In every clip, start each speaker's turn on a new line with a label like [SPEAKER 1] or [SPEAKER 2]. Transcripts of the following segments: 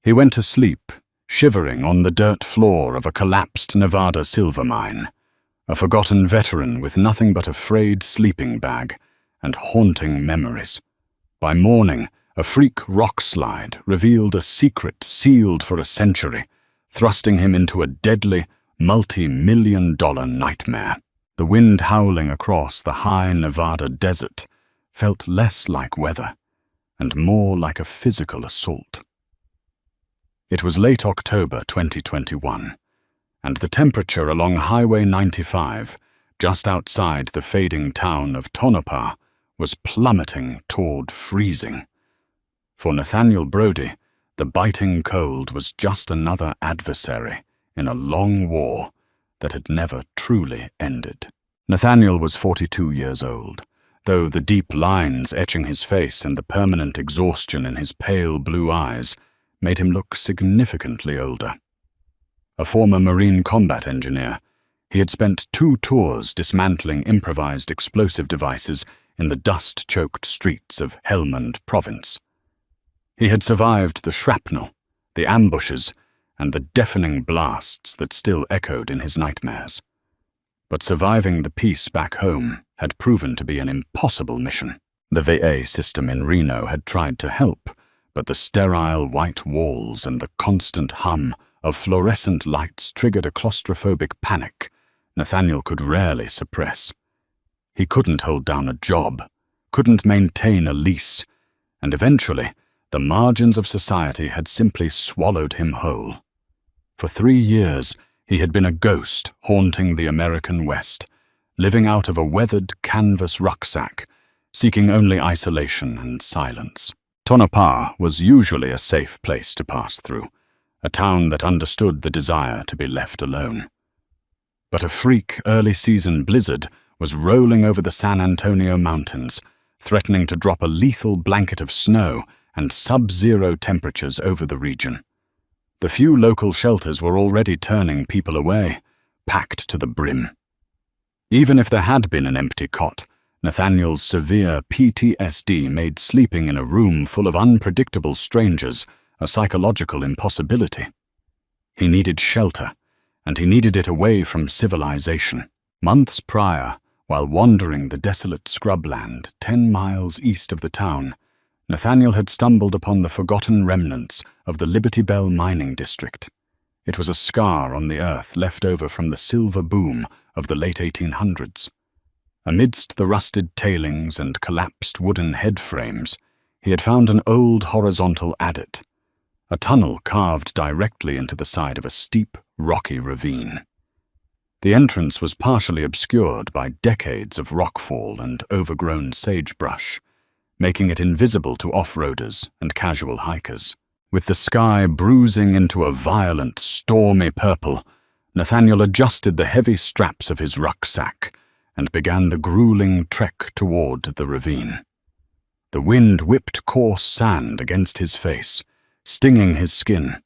[SPEAKER 1] He went to sleep, shivering on the dirt floor of a collapsed Nevada silver mine, a forgotten veteran with nothing but a frayed sleeping bag and haunting memories. By morning, a freak rock slide revealed a secret sealed for a century, thrusting him into a deadly, multi-million-dollar nightmare. The wind howling across the high Nevada desert felt less like weather and more like a physical assault. It was late October 2021, and the temperature along Highway 95, just outside the fading town of Tonopah, was plummeting toward freezing. For Nathaniel Brody, the biting cold was just another adversary in a long war that had never truly ended. Nathaniel was 42 years old, though the deep lines etching his face and the permanent exhaustion in his pale blue eyes made him look significantly older. A former Marine combat engineer, he had spent 2 tours dismantling improvised explosive devices in the dust-choked streets of Helmand Province. He had survived the shrapnel, the ambushes, and the deafening blasts that still echoed in his nightmares. But surviving the peace back home had proven to be an impossible mission. The VA system in Reno had tried to help, but the sterile white walls and the constant hum of fluorescent lights triggered a claustrophobic panic Nathaniel could rarely suppress. He couldn't hold down a job, couldn't maintain a lease, and eventually, the margins of society had simply swallowed him whole. For 3 years, he had been a ghost haunting the American West, living out of a weathered canvas rucksack, seeking only isolation and silence. Tonopah was usually a safe place to pass through, a town that understood the desire to be left alone. But a freak early-season blizzard was rolling over the San Antonio mountains, threatening to drop a lethal blanket of snow and sub-zero temperatures over the region. The few local shelters were already turning people away, packed to the brim. Even if there had been an empty cot, Nathaniel's severe PTSD made sleeping in a room full of unpredictable strangers a psychological impossibility. He needed shelter, and he needed it away from civilization. Months prior, while wandering the desolate scrubland 10 miles east of the town, Nathaniel had stumbled upon the forgotten remnants of the Liberty Bell mining district. It was a scar on the earth left over from the silver boom of the late 1800s. Amidst the rusted tailings and collapsed wooden head frames, he had found an old horizontal adit, a tunnel carved directly into the side of a steep, rocky ravine. The entrance was partially obscured by decades of rockfall and overgrown sagebrush, making it invisible to off-roaders and casual hikers. With the sky bruising into a violent, stormy purple, Nathaniel adjusted the heavy straps of his rucksack and began the grueling trek toward the ravine. The wind whipped coarse sand against his face, stinging his skin.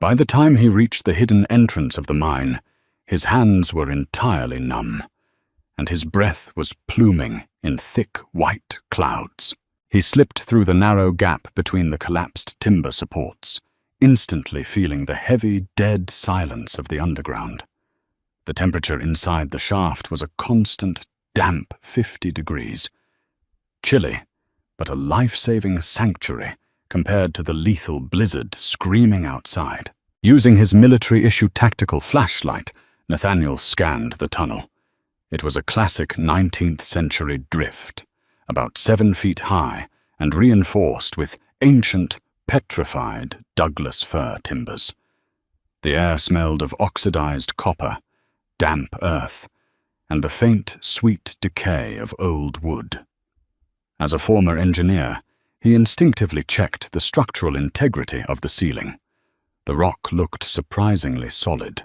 [SPEAKER 1] By the time he reached the hidden entrance of the mine, his hands were entirely numb, and his breath was pluming in thick white clouds. He slipped through the narrow gap between the collapsed timber supports, instantly feeling the heavy, dead silence of the underground. The temperature inside the shaft was a constant, damp 50 degrees. Chilly, but a life-saving sanctuary compared to the lethal blizzard screaming outside. Using his military-issue tactical flashlight, Nathaniel scanned the tunnel. It was a classic 19th-century drift, about 7 feet high and reinforced with ancient, petrified Douglas fir timbers. The air smelled of oxidized copper, damp earth, and the faint, sweet decay of old wood. As a former engineer, he instinctively checked the structural integrity of the ceiling. The rock looked surprisingly solid,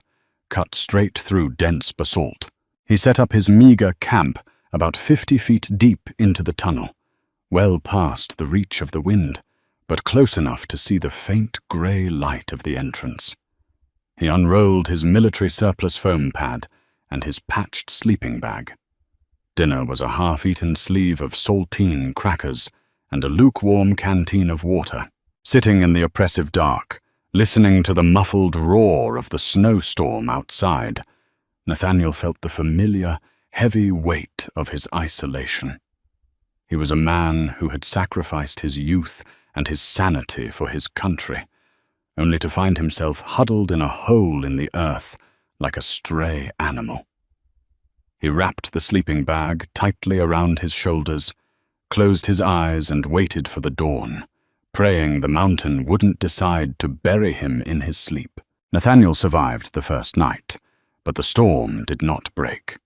[SPEAKER 1] cut straight through dense basalt. He set up his meager camp about 50 feet deep into the tunnel, well past the reach of the wind, but close enough to see the faint grey light of the entrance. He unrolled his military surplus foam pad and his patched sleeping bag. Dinner was a half-eaten sleeve of saltine crackers and a lukewarm canteen of water. Sitting in the oppressive dark, listening to the muffled roar of the snowstorm outside, Nathaniel felt the familiar, heavy weight of his isolation. He was a man who had sacrificed his youth and his sanity for his country, only to find himself huddled in a hole in the earth like a stray animal. He wrapped the sleeping bag tightly around his shoulders, closed his eyes and waited for the dawn, praying the mountain wouldn't decide to bury him in his sleep. Nathaniel survived the first night, but the storm did not break.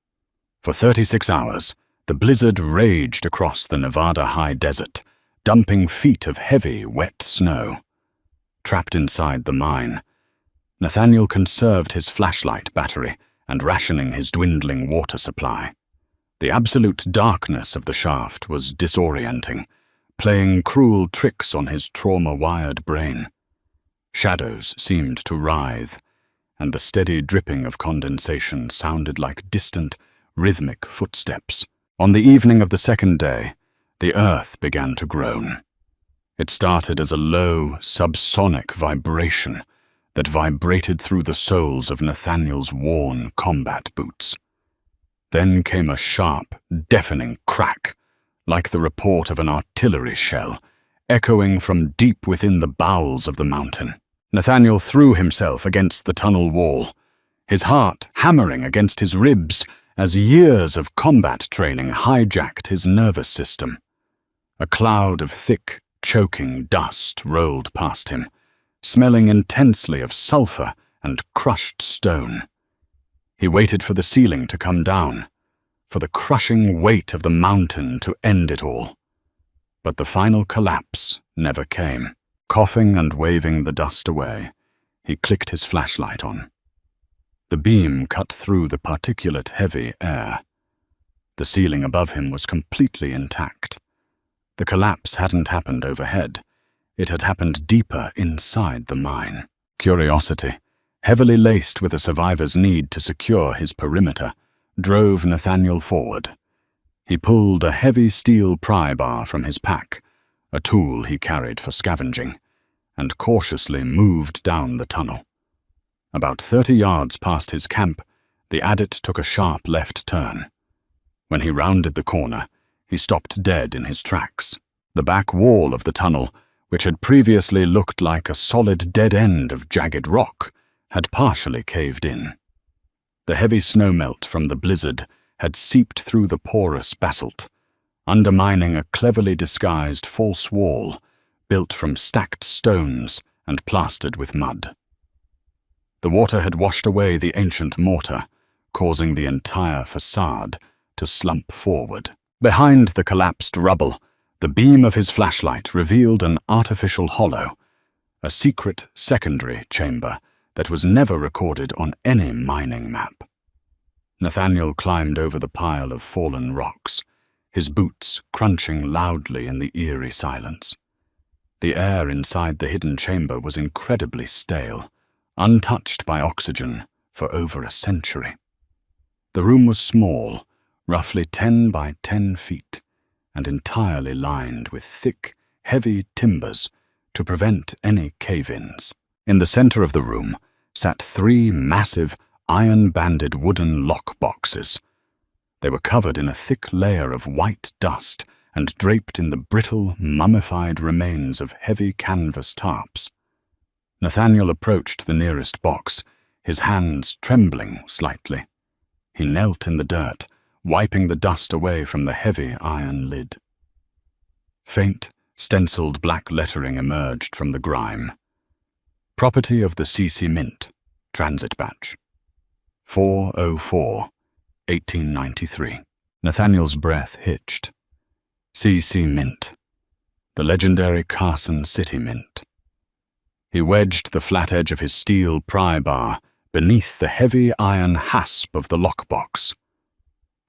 [SPEAKER 1] For 36 hours, the blizzard raged across the Nevada high desert, dumping feet of heavy, wet snow. Trapped inside the mine, Nathaniel conserved his flashlight battery and rationing his dwindling water supply. The absolute darkness of the shaft was disorienting, playing cruel tricks on his trauma-wired brain. Shadows seemed to writhe, and the steady dripping of condensation sounded like distant, rhythmic footsteps. On the evening of the second day, the earth began to groan. It started as a low, subsonic vibration that vibrated through the soles of Nathaniel's worn combat boots. Then came a sharp, deafening crack, like the report of an artillery shell, echoing from deep within the bowels of the mountain. Nathaniel threw himself against the tunnel wall, his heart hammering against his ribs as years of combat training hijacked his nervous system. A cloud of thick, choking dust rolled past him, smelling intensely of sulfur and crushed stone. He waited for the ceiling to come down, for the crushing weight of the mountain to end it all. But the final collapse never came. Coughing and waving the dust away, he clicked his flashlight on. The beam cut through the particulate-heavy air. The ceiling above him was completely intact. The collapse hadn't happened overhead. It had happened deeper inside the mine. Curiosity, heavily laced with a survivor's need to secure his perimeter, drove Nathaniel forward. He pulled a heavy steel pry bar from his pack, a tool he carried for scavenging, and cautiously moved down the tunnel. About 30 yards past his camp, the adit took a sharp left turn. When he rounded the corner, he stopped dead in his tracks. The back wall of the tunnel, which had previously looked like a solid dead end of jagged rock, had partially caved in. The heavy snowmelt from the blizzard had seeped through the porous basalt, undermining a cleverly disguised false wall built from stacked stones and plastered with mud. The water had washed away the ancient mortar, causing the entire facade to slump forward. Behind the collapsed rubble, the beam of his flashlight revealed an artificial hollow, a secret secondary chamber that was never recorded on any mining map. Nathaniel climbed over the pile of fallen rocks, his boots crunching loudly in the eerie silence. The air inside the hidden chamber was incredibly stale, untouched by oxygen for over a century. The room was small, roughly 10 by 10 feet, and entirely lined with thick, heavy timbers to prevent any cave-ins. In the center of the room sat 3 massive, iron-banded wooden lock boxes. They were covered in a thick layer of white dust and draped in the brittle, mummified remains of heavy canvas tarps. Nathaniel approached the nearest box, his hands trembling slightly. He knelt in the dirt, wiping the dust away from the heavy iron lid. Faint, stenciled black lettering emerged from the grime. Property of the CC Mint, Transit Batch. 404, 1893. Nathaniel's breath hitched. CC Mint. The legendary Carson City Mint. He wedged the flat edge of his steel pry bar beneath the heavy iron hasp of the lockbox.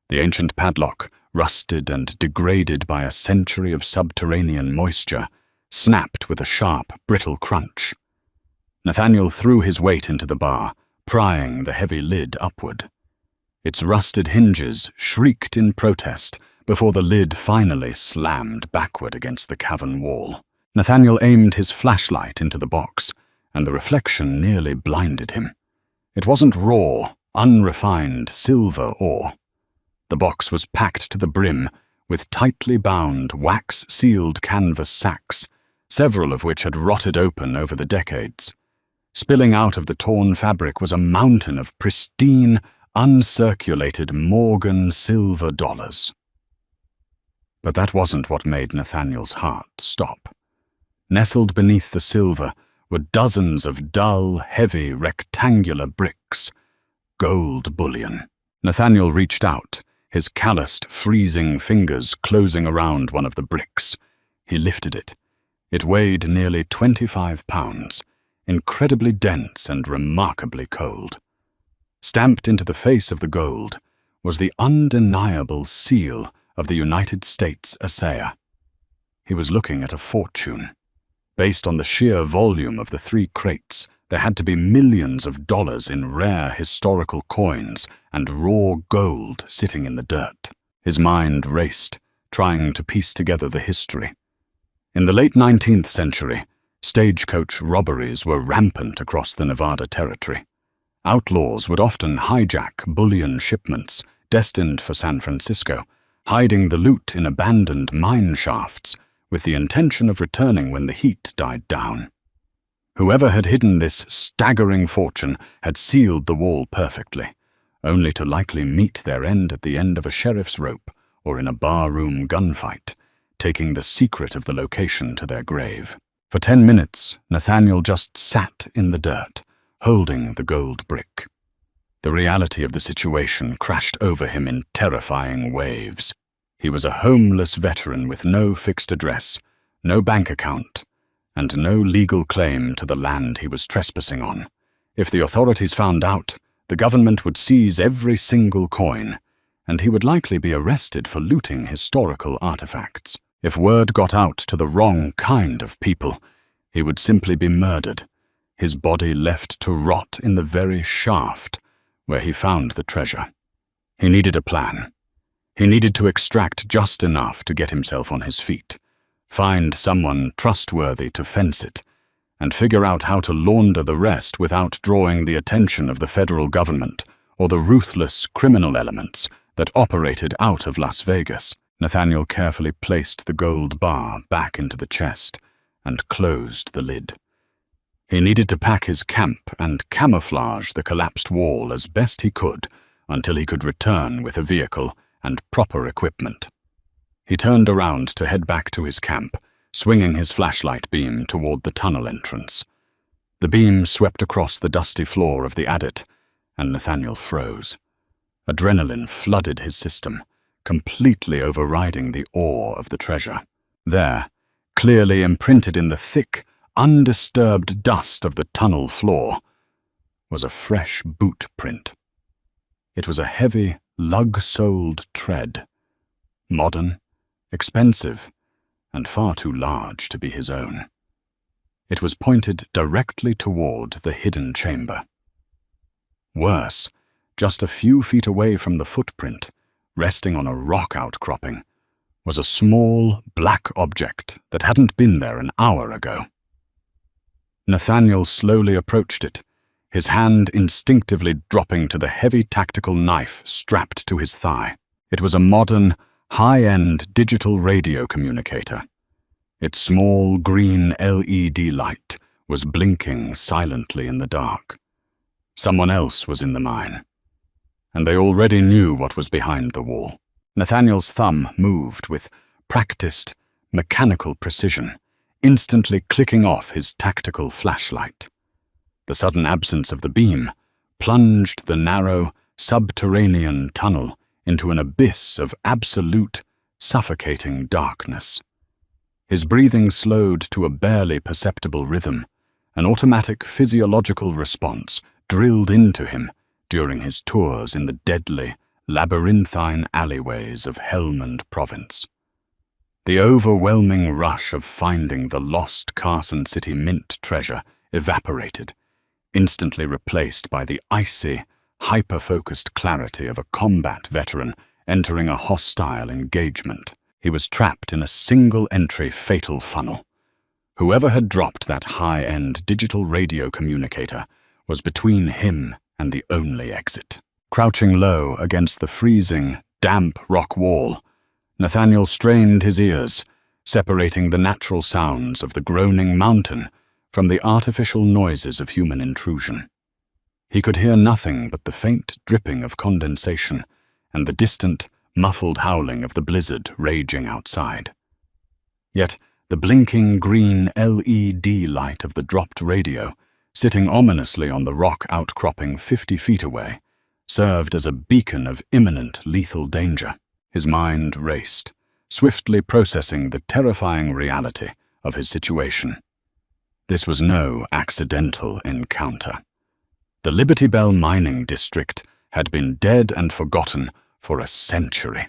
[SPEAKER 1] The ancient padlock, rusted and degraded by a century of subterranean moisture, snapped with a sharp, brittle crunch. Nathaniel threw his weight into the bar, prying the heavy lid upward. Its rusted hinges shrieked in protest before the lid finally slammed backward against the cavern wall. Nathaniel aimed his flashlight into the box, and the reflection nearly blinded him. It wasn't raw, unrefined silver ore. The box was packed to the brim with tightly bound, wax-sealed canvas sacks, several of which had rotted open over the decades. Spilling out of the torn fabric was a mountain of pristine, uncirculated Morgan silver dollars. But that wasn't what made Nathaniel's heart stop. Nestled beneath the silver were dozens of dull, heavy, rectangular bricks. Gold bullion. Nathaniel reached out, his calloused, freezing fingers closing around one of the bricks. He lifted it. It weighed nearly 25 pounds, incredibly dense and remarkably cold. Stamped into the face of the gold was the undeniable seal of the United States assayer. He was looking at a fortune. Based on the sheer volume of the 3 crates, there had to be millions of dollars in rare historical coins and raw gold sitting in the dirt. His mind raced, trying to piece together the history. In the late 19th century, stagecoach robberies were rampant across the Nevada territory. Outlaws would often hijack bullion shipments destined for San Francisco, hiding the loot in abandoned mine shafts with the intention of returning when the heat died down. Whoever had hidden this staggering fortune had sealed the wall perfectly, only to likely meet their end at the end of a sheriff's rope or in a barroom gunfight, taking the secret of the location to their grave. For 10 minutes, Nathaniel just sat in the dirt, holding the gold brick. The reality of the situation crashed over him in terrifying waves. He was a homeless veteran with no fixed address, no bank account, and no legal claim to the land he was trespassing on. If the authorities found out, the government would seize every single coin, and he would likely be arrested for looting historical artifacts. If word got out to the wrong kind of people, he would simply be murdered, his body left to rot in the very shaft where he found the treasure. He needed a plan. He needed to extract just enough to get himself on his feet, find someone trustworthy to fence it, and figure out how to launder the rest without drawing the attention of the federal government or the ruthless criminal elements that operated out of Las Vegas. Nathaniel carefully placed the gold bar back into the chest and closed the lid. He needed to pack his camp and camouflage the collapsed wall as best he could until he could return with a vehicle and proper equipment. He turned around to head back to his camp, swinging his flashlight beam toward the tunnel entrance. The beam swept across the dusty floor of the adit, and Nathaniel froze. Adrenaline flooded his system, completely overriding the awe of the treasure. There, clearly imprinted in the thick, undisturbed dust of the tunnel floor, was a fresh boot print. It was a heavy, lug-soled tread, modern, expensive, and far too large to be his own. It was pointed directly toward the hidden chamber. Worse, just a few feet away from the footprint, resting on a rock outcropping, was a small, black object that hadn't been there an hour ago. Nathaniel slowly approached it, his hand instinctively dropping to the heavy tactical knife strapped to his thigh. It was a modern, high-end digital radio communicator. Its small green LED light was blinking silently in the dark. Someone else was in the mine, and they already knew what was behind the wall. Nathaniel's thumb moved with practiced, mechanical precision, instantly clicking off his tactical flashlight. The sudden absence of the beam plunged the narrow, subterranean tunnel into an abyss of absolute, suffocating darkness. His breathing slowed to a barely perceptible rhythm, an automatic physiological response drilled into him during his tours in the deadly, labyrinthine alleyways of Helmand Province. The overwhelming rush of finding the lost Carson City Mint treasure evaporated, instantly replaced by the icy, hyper-focused clarity of a combat veteran entering a hostile engagement. He was trapped in a single-entry fatal funnel, Whoever had dropped that high-end digital radio communicator was between him and the only exit. Crouching low against the freezing, damp rock wall, Nathaniel strained his ears, separating the natural sounds of the groaning mountain from the artificial noises of human intrusion. He could hear nothing but the faint dripping of condensation and the distant, muffled howling of the blizzard raging outside. Yet the blinking green LED light of the dropped radio, sitting ominously on the rock outcropping 50 feet away, served as a beacon of imminent lethal danger. His mind raced, swiftly processing the terrifying reality of his situation. This was no accidental encounter. The Liberty Bell mining district had been dead and forgotten for a century.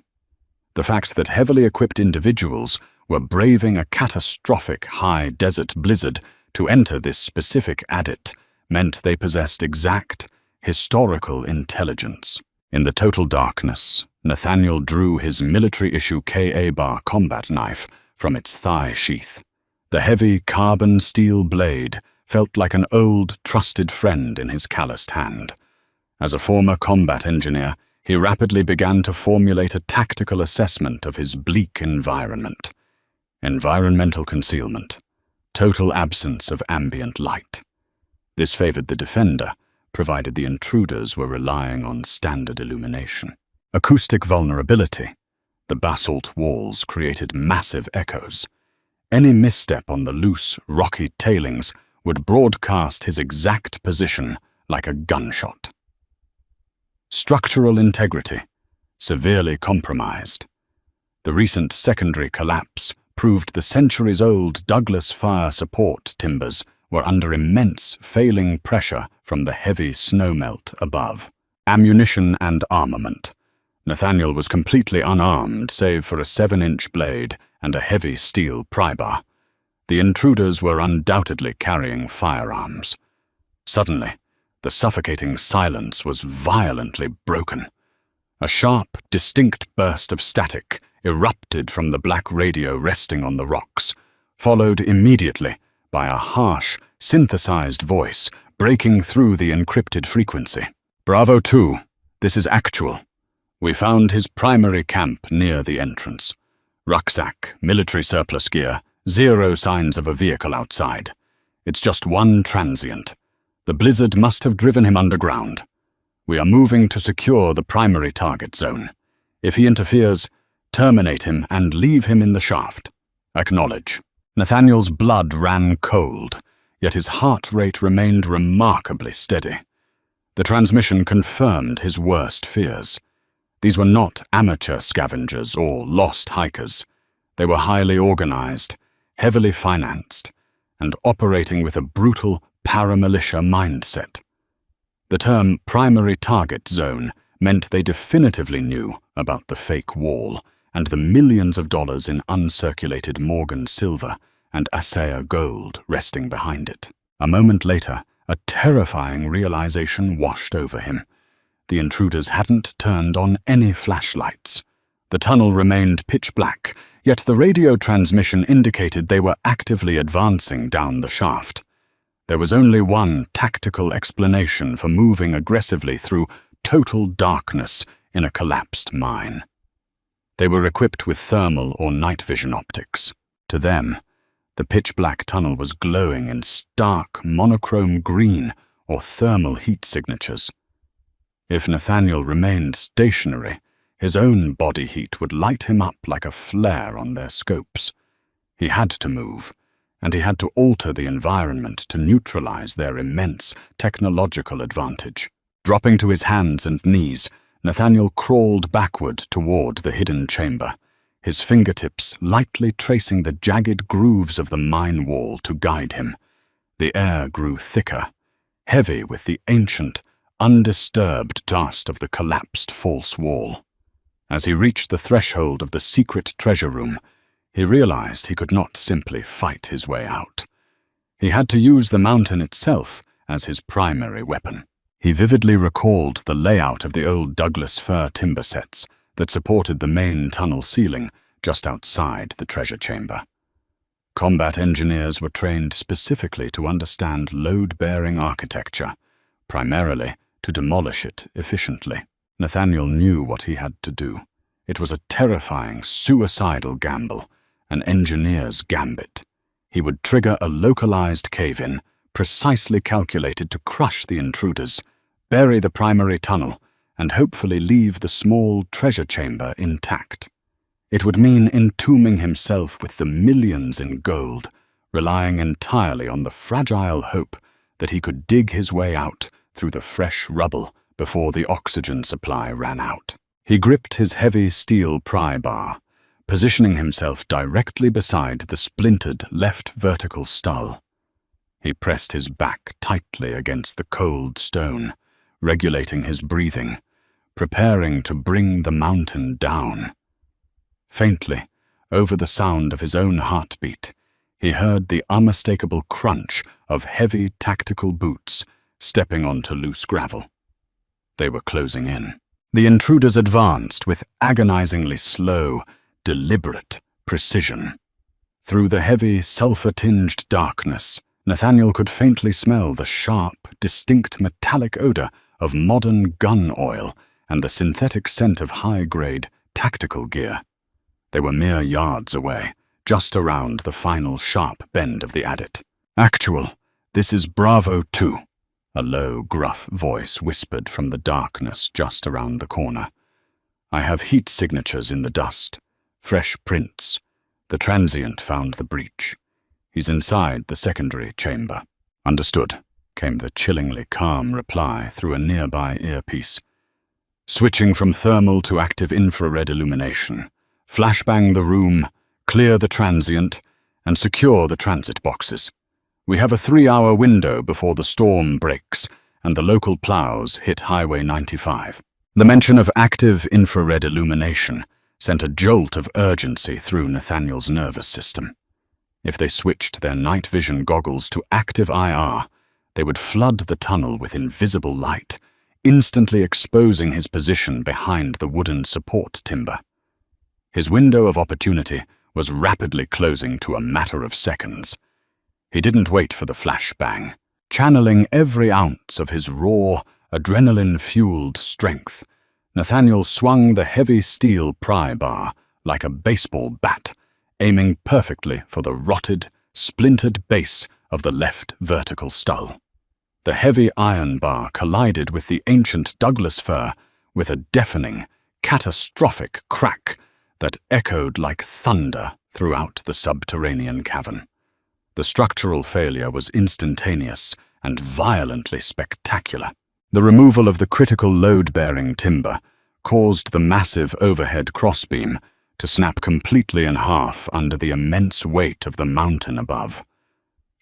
[SPEAKER 1] The fact that heavily equipped individuals were braving a catastrophic high desert blizzard to enter this specific adit meant they possessed exact, historical intelligence. In the total darkness, Nathaniel drew his military-issue KA-bar combat knife from its thigh sheath. The heavy carbon steel blade felt like an old, trusted friend in his calloused hand. As a former combat engineer, he rapidly began to formulate a tactical assessment of his bleak environment. Environmental concealment, total absence of ambient light. This favored the defender, provided the intruders were relying on standard illumination. Acoustic vulnerability. The basalt walls created massive echoes. Any misstep on the loose, rocky tailings would broadcast his exact position like a gunshot. Structural integrity. Severely compromised. The recent secondary collapse proved the centuries-old Douglas fire support timbers were under immense failing pressure from the heavy snowmelt above. Ammunition and armament. Nathaniel was completely unarmed save for a 7-inch blade and a heavy steel prybar. The intruders were undoubtedly carrying firearms. Suddenly, the suffocating silence was violently broken. A sharp, distinct burst of static erupted from the black radio resting on the rocks, followed immediately by a harsh, synthesized voice breaking through the encrypted frequency. Bravo 2, this is actual. We found his primary camp near the entrance. Rucksack, military surplus gear, 0 signs of a vehicle outside. It's just one transient. The blizzard must have driven him underground. We are moving to secure the primary target zone. If he interferes, terminate him and leave him in the shaft. Acknowledge. Nathaniel's blood ran cold, yet his heart rate remained remarkably steady. The transmission confirmed his worst fears. These were not amateur scavengers or lost hikers. They were highly organized, heavily financed, and operating with a brutal paramilitia mindset. The term primary target zone meant they definitively knew about the fake wall and the millions of dollars in uncirculated Morgan silver and Asaya gold resting behind it. A moment later, a terrifying realization washed over him. The intruders hadn't turned on any flashlights. The tunnel remained pitch black, yet the radio transmission indicated they were actively advancing down the shaft. There was only one tactical explanation for moving aggressively through total darkness in a collapsed mine. They were equipped with thermal or night vision optics. To them, the pitch-black tunnel was glowing in stark monochrome green or thermal heat signatures. If Nathaniel remained stationary, his own body heat would light him up like a flare on their scopes. He had to move, and he had to alter the environment to neutralize their immense technological advantage. Dropping to his hands and knees, Nathaniel crawled backward toward the hidden chamber, his fingertips lightly tracing the jagged grooves of the mine wall to guide him. The air grew thicker, heavy with the ancient, undisturbed dust of the collapsed false wall. As he reached the threshold of the secret treasure room, he realized he could not simply fight his way out. He had to use the mountain itself as his primary weapon. He vividly recalled the layout of the old Douglas fir timber sets that supported the main tunnel ceiling just outside the treasure chamber. Combat engineers were trained specifically to understand load-bearing architecture, primarily to demolish it efficiently. Nathaniel knew what he had to do. It was a terrifying, suicidal gamble, an engineer's gambit. He would trigger a localized cave-in, precisely calculated to crush the intruders, bury the primary tunnel, and hopefully leave the small treasure chamber intact. It would mean entombing himself with the millions in gold, relying entirely on the fragile hope that he could dig his way out through the fresh rubble before the oxygen supply ran out. He gripped his heavy steel pry bar, positioning himself directly beside the splintered left vertical stull. He pressed his back tightly against the cold stone, regulating his breathing, preparing to bring the mountain down. Faintly, over the sound of his own heartbeat, he heard the unmistakable crunch of heavy tactical boots stepping onto loose gravel. They were closing in. The intruders advanced with agonizingly slow, deliberate precision. Through the heavy, sulfur-tinged darkness, Nathaniel could faintly smell the sharp, distinct metallic odor of modern gun oil and the synthetic scent of high-grade tactical gear. They were mere yards away, just around the final sharp bend of the adit. "Actual, this is Bravo 2, a low, gruff voice whispered from the darkness just around the corner. "I have heat signatures in the dust, fresh prints. The transient found the breach. He's inside the secondary chamber." "Understood," came the chillingly calm reply through a nearby earpiece. "Switching from thermal to active infrared illumination. Flashbang the room, clear the transient, and secure the transit boxes. We have a 3-hour window before the storm breaks and the local plows hit Highway 95. The mention of active infrared illumination sent a jolt of urgency through Nathaniel's nervous system. If they switched their night vision goggles to active IR, they would flood the tunnel with invisible light, instantly exposing his position behind the wooden support timber. His window of opportunity was rapidly closing to a matter of seconds. He didn't wait for the flashbang. Channeling every ounce of his raw, adrenaline-fueled strength, Nathaniel swung the heavy steel pry bar like a baseball bat, aiming perfectly for the rotted, splintered base of the left vertical stull. The heavy iron bar collided with the ancient Douglas fir with a deafening, catastrophic crack that echoed like thunder throughout the subterranean cavern. The structural failure was instantaneous and violently spectacular. The removal of the critical load-bearing timber caused the massive overhead crossbeam to snap completely in half under the immense weight of the mountain above.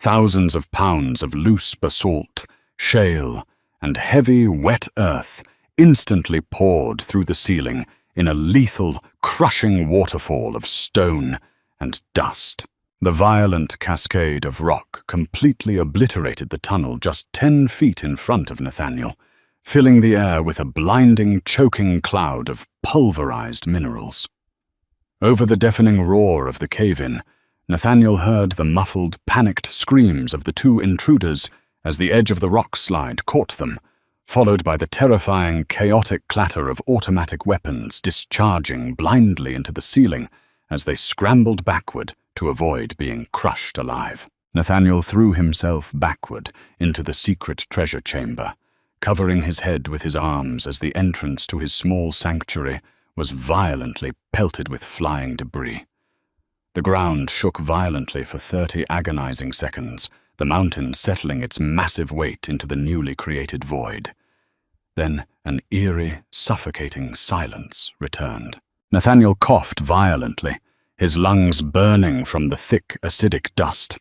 [SPEAKER 1] Thousands of pounds of loose basalt, shale, and heavy, wet earth instantly poured through the ceiling in a lethal, crushing waterfall of stone and dust. The violent cascade of rock completely obliterated the tunnel just 10 feet in front of Nathaniel, filling the air with a blinding, choking cloud of pulverized minerals. Over the deafening roar of the cave-in, Nathaniel heard the muffled, panicked screams of the two intruders as the edge of the rock slide caught them, followed by the terrifying, chaotic clatter of automatic weapons discharging blindly into the ceiling as they scrambled backward to avoid being crushed alive. Nathaniel threw himself backward into the secret treasure chamber, covering his head with his arms as the entrance to his small sanctuary was violently pelted with flying debris. The ground shook violently for 30 agonizing seconds, the mountain settling its massive weight into the newly created void. Then an eerie, suffocating silence returned. Nathaniel coughed violently, his lungs burning from the thick, acidic dust.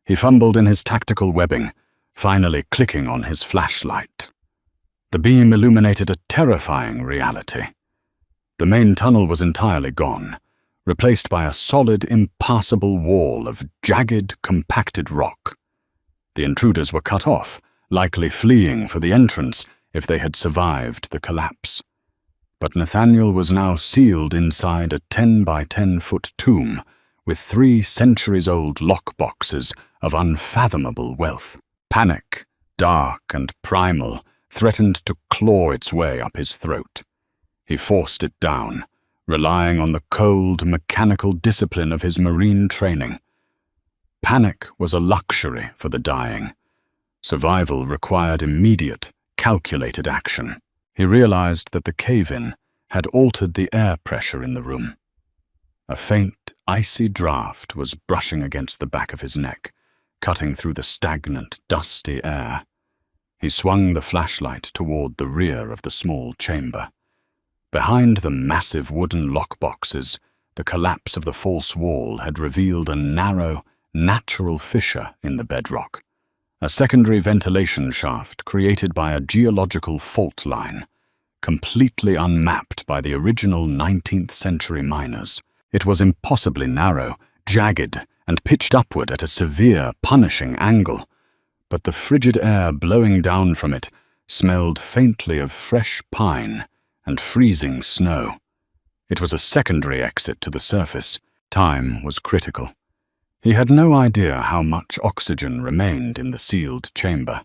[SPEAKER 1] He fumbled in his tactical webbing, finally clicking on his flashlight. The beam illuminated a terrifying reality. The main tunnel was entirely gone, replaced by a solid, impassable wall of jagged, compacted rock. The intruders were cut off, likely fleeing for the entrance if they had survived the collapse. But Nathaniel was now sealed inside a 10 by 10 foot tomb with 3 centuries-old lockboxes of unfathomable wealth. Panic, dark and primal, threatened to claw its way up his throat. He forced it down, relying on the cold, mechanical discipline of his Marine training. Panic was a luxury for the dying. Survival required immediate, calculated action. He realized that the cave-in had altered the air pressure in the room. A faint, icy draft was brushing against the back of his neck, cutting through the stagnant, dusty air. He swung the flashlight toward the rear of the small chamber. Behind the massive wooden lockboxes, the collapse of the false wall had revealed a narrow, natural fissure in the bedrock, a secondary ventilation shaft created by a geological fault line, completely unmapped by the original 19th century miners. It was impossibly narrow, jagged, and pitched upward at a severe, punishing angle, but the frigid air blowing down from it smelled faintly of fresh pine and freezing snow. It was a secondary exit to the surface. Time was critical. He had no idea how much oxygen remained in the sealed chamber,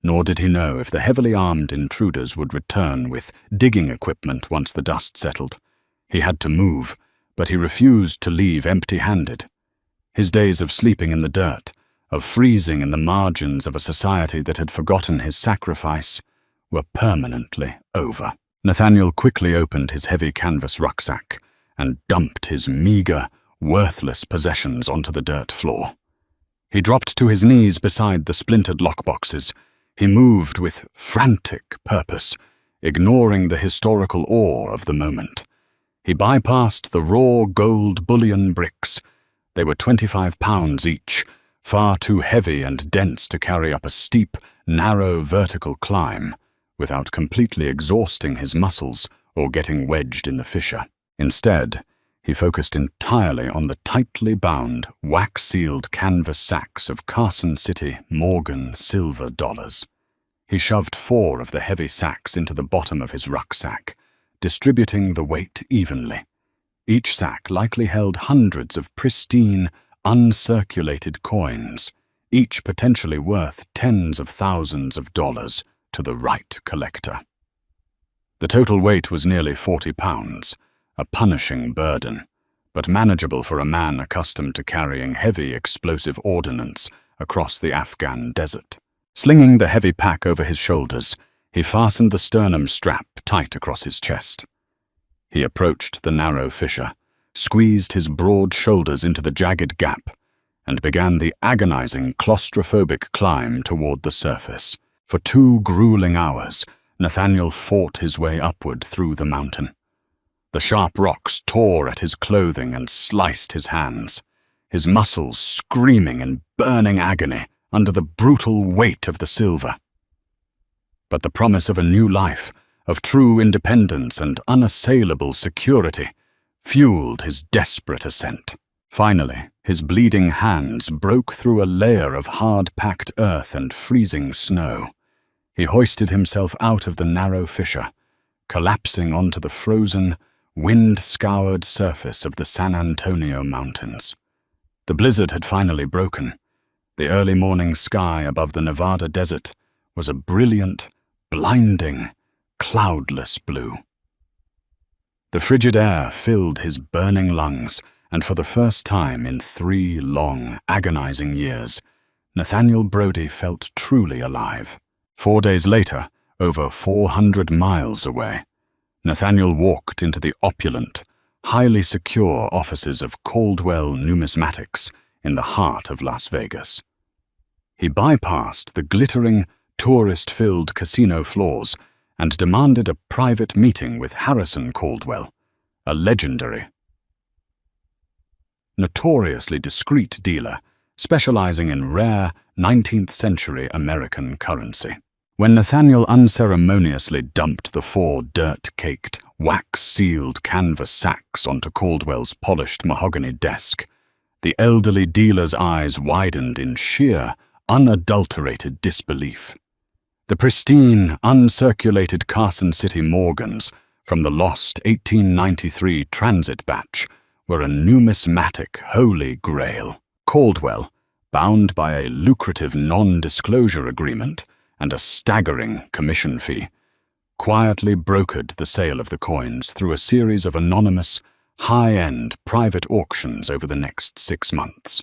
[SPEAKER 1] nor did he know if the heavily armed intruders would return with digging equipment once the dust settled. He had to move, but he refused to leave empty-handed. His days of sleeping in the dirt, of freezing in the margins of a society that had forgotten his sacrifice, were permanently over. Nathaniel quickly opened his heavy canvas rucksack and dumped his meager, worthless possessions onto the dirt floor. He dropped to his knees beside the splintered lockboxes. He moved with frantic purpose, ignoring the historical awe of the moment. He bypassed the raw gold bullion bricks. They were 25 pounds each, far too heavy and dense to carry up a steep, narrow vertical climb without completely exhausting his muscles or getting wedged in the fissure. Instead, he focused entirely on the tightly bound, wax-sealed canvas sacks of Carson City Morgan silver dollars. He shoved 4 of the heavy sacks into the bottom of his rucksack, distributing the weight evenly. Each sack likely held hundreds of pristine, uncirculated coins, each potentially worth tens of thousands of dollars to the right collector. The total weight was nearly 40 pounds, a punishing burden, but manageable for a man accustomed to carrying heavy explosive ordnance across the Afghan desert. Slinging the heavy pack over his shoulders, he fastened the sternum strap tight across his chest. He approached the narrow fissure, squeezed his broad shoulders into the jagged gap, and began the agonizing claustrophobic climb toward the surface. For 2 grueling hours, Nathaniel fought his way upward through the mountain. The sharp rocks tore at his clothing and sliced his hands, his muscles screaming in burning agony under the brutal weight of the silver. But the promise of a new life, of true independence and unassailable security, fueled his desperate ascent. Finally, his bleeding hands broke through a layer of hard-packed earth and freezing snow. He hoisted himself out of the narrow fissure, collapsing onto the frozen, wind-scoured surface of the San Antonio Mountains. The blizzard had finally broken. The early morning sky above the Nevada desert was a brilliant, blinding, cloudless blue. The frigid air filled his burning lungs, and for the first time in 3 long, agonizing years, Nathaniel Brody felt truly alive. 4 days later, over 400 miles away, Nathaniel walked into the opulent, highly secure offices of Caldwell Numismatics in the heart of Las Vegas. He bypassed the glittering, tourist-filled casino floors and demanded a private meeting with Harrison Caldwell, a legendary, notoriously discreet dealer specializing in rare 19th-century American currency. When Nathaniel unceremoniously dumped the 4 dirt-caked, wax-sealed canvas sacks onto Caldwell's polished mahogany desk, the elderly dealer's eyes widened in sheer, unadulterated disbelief. The pristine, uncirculated Carson City Morgans from the lost 1893 transit batch were a numismatic holy grail. Caldwell, bound by a lucrative non-disclosure agreement and a staggering commission fee, quietly brokered the sale of the coins through a series of anonymous, high-end private auctions over the next 6 months.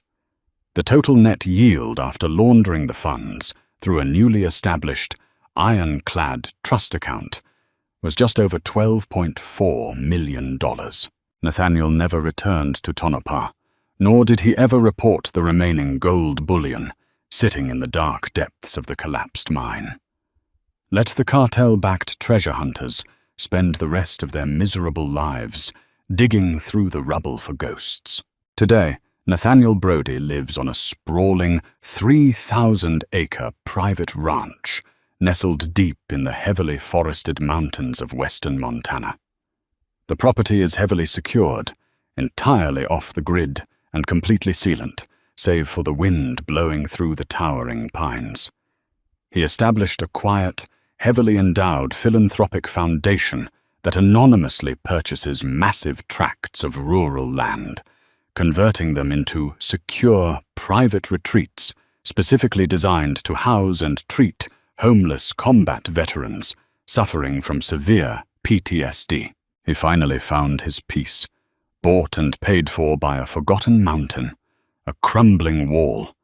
[SPEAKER 1] The total net yield after laundering the funds through a newly established, ironclad trust account was just over $12.4 million. Nathaniel never returned to Tonopah, nor did he ever report the remaining gold bullion sitting in the dark depths of the collapsed mine. Let the cartel-backed treasure hunters spend the rest of their miserable lives digging through the rubble for ghosts. Today, Nathaniel Brody lives on a sprawling 3,000-acre private ranch nestled deep in the heavily forested mountains of western Montana. The property is heavily secured, entirely off the grid and completely sealant, save for the wind blowing through the towering pines. He established a quiet, heavily endowed philanthropic foundation that anonymously purchases massive tracts of rural land, converting them into secure, private retreats specifically designed to house and treat homeless combat veterans suffering from severe PTSD. He finally found his peace, bought and paid for by a forgotten mountain, a crumbling wall,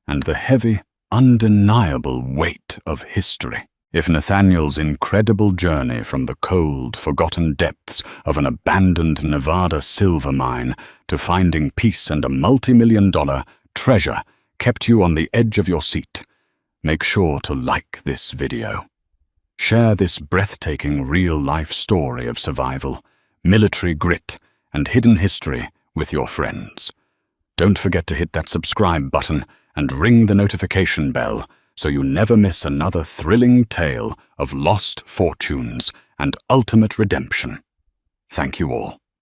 [SPEAKER 1] and the heavy, undeniable weight of history. If Nathaniel's incredible journey from the cold, forgotten depths of an abandoned Nevada silver mine to finding peace and a multi-million-dollar treasure kept you on the edge of your seat, make sure to like this video. Share this breathtaking real-life story of survival, military grit, and hidden history with your friends. Don't forget to hit that subscribe button and ring the notification bell so you never miss another thrilling tale of lost fortunes and ultimate redemption. Thank you all.